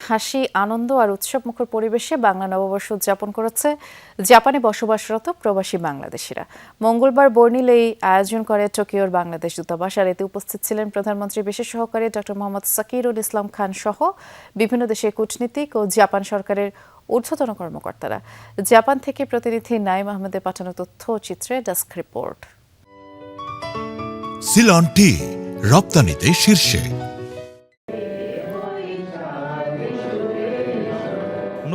হাসি, আনন্দ আর উৎসবমুখর পরিবেশে বাংলা নববর্ষ উদযাপন করেছে জাপানে বসবাসরত প্রবাসী বাংলাদেশিরা। মঙ্গলবার বর্ণিল এই আয়োজন করে টোকিওর বাংলাদেশ দূতাবাস। আর এতে উপস্থিত ছিলেন প্রধানমন্ত্রীর বিশেষ সহকারী ডক্টর মোহাম্মদ সাকিরুল ইসলাম খান সহ বিভিন্ন দেশের কূটনীতিক ও জাপান সরকারের ঊর্ধ্বতন কর্মকর্তারা। জাপান থেকে প্রতিনিধি নাইম আহমেদের পাঠানো তথ্য ও চিত্রে ডেস্ক রিপোর্ট। সিলন টি রপ্তানিতে শীর্ষে।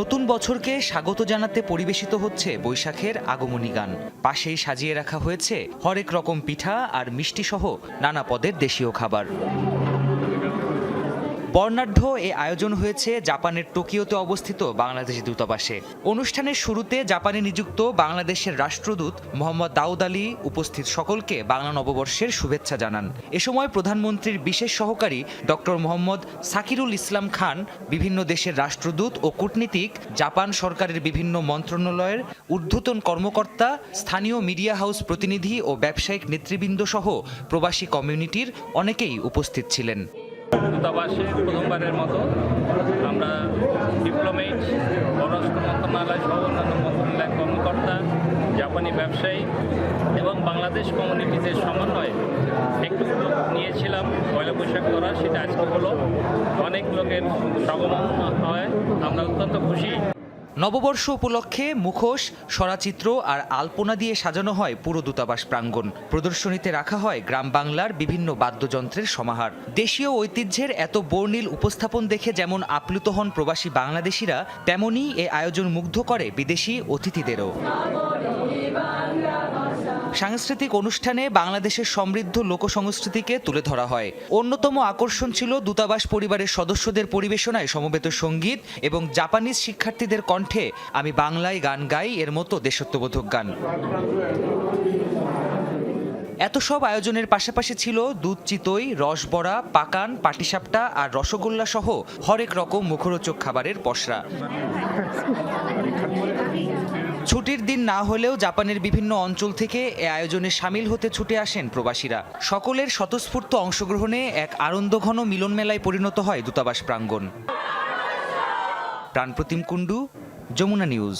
নতুন বছরকে স্বাগত জানাতে পরিবেশিত হচ্ছে বৈশাখের আগমনী গান। পাশেই সাজিয়ে রাখা হয়েছে হরেক রকম পিঠা আর মিষ্টি সহ নানা পদের দেশীয় খাবার। বর্ণাঢ্য এ আয়োজন হয়েছে জাপানের টোকিওতে অবস্থিত বাংলাদেশ দূতাবাসে। অনুষ্ঠানের শুরুতে জাপানে নিযুক্ত বাংলাদেশের রাষ্ট্রদূত মোহাম্মদ দাউদ আলী উপস্থিত সকলকে বাংলা নববর্ষের শুভেচ্ছা জানান। এ সময় প্রধানমন্ত্রীর বিশেষ সহকারী ডক্টর মোহাম্মদ সাকিরুল ইসলাম খান, বিভিন্ন দেশের রাষ্ট্রদূত ও কূটনীতিক, জাপান সরকারের বিভিন্ন মন্ত্রণালয়ের ঊর্ধ্বতন কর্মকর্তা, স্থানীয় মিডিয়া হাউস প্রতিনিধি ও ব্যবসায়িক নেতৃবৃন্দ সহ প্রবাসী কমিউনিটির অনেকেই উপস্থিত ছিলেন। দূতাবাসে প্রথমবারের মতো আমরা ডিপ্লোমেট, পররাষ্ট্র মন্ত্রণালয় সহ অন্যান্য মন্ত্রণালয়ের কর্মকর্তা, জাপানি ব্যবসায়ী এবং বাংলাদেশ কমিউনিটিদের সমন্বয়ে একটু উদ্যোগ নিয়েছিলাম পয়লা বৈশাখ করা। সেটা আজকে হলো, অনেক লোকের সমাগম হয়, আমরা অত্যন্ত খুশি। নববর্ষ উপলক্ষে মুখোশ, স্বরাচিত্র আর আলপনা দিয়ে সাজানো হয় পুরো দূতাবাস প্রাঙ্গণ। প্রদর্শনীতে রাখা হয় গ্রাম বাংলার বিভিন্ন বাদ্যযন্ত্রের সমাহার। দেশীয় ঐতিহ্যের এত বর্ণিল উপস্থাপন দেখে যেমন আপ্লুত হন প্রবাসী বাংলাদেশিরা, তেমনই এ আয়োজন মুগ্ধ করে বিদেশি অতিথিদেরও। সাংস্কৃতিক অনুষ্ঠানে বাংলাদেশের সমৃদ্ধ লোকসংস্কৃতিকে তুলে ধরা হয়। অন্যতম আকর্ষণ ছিল দূতাবাস পরিবারের সদস্যদের পরিবেশনায় সমবেত সঙ্গীত এবং জাপানিজ শিক্ষার্থীদের কণ্ঠে আমি বাংলায় গান গাই এর মতো দেশাত্মবোধক গান। এত সব আয়োজনের পাশাপাশি ছিল দুধ চিতই, রসবড়া, পাকান, পাটিসাপটা আর রসগোল্লা সহ হরেক রকম মুখরোচক খাবারের পসরা। ছুটির দিন না হলেও জাপানের বিভিন্ন অঞ্চল থেকে এ আয়োজনে সামিল হতে ছুটে আসেন প্রবাসীরা। সকলের স্বতঃস্ফূর্ত অংশগ্রহণে এক আনন্দঘন মিলন মেলায় পরিণত হয় দূতাবাস প্রাঙ্গণ। প্রাণপ্রতিম কুণ্ডু, যমুনা নিউজ।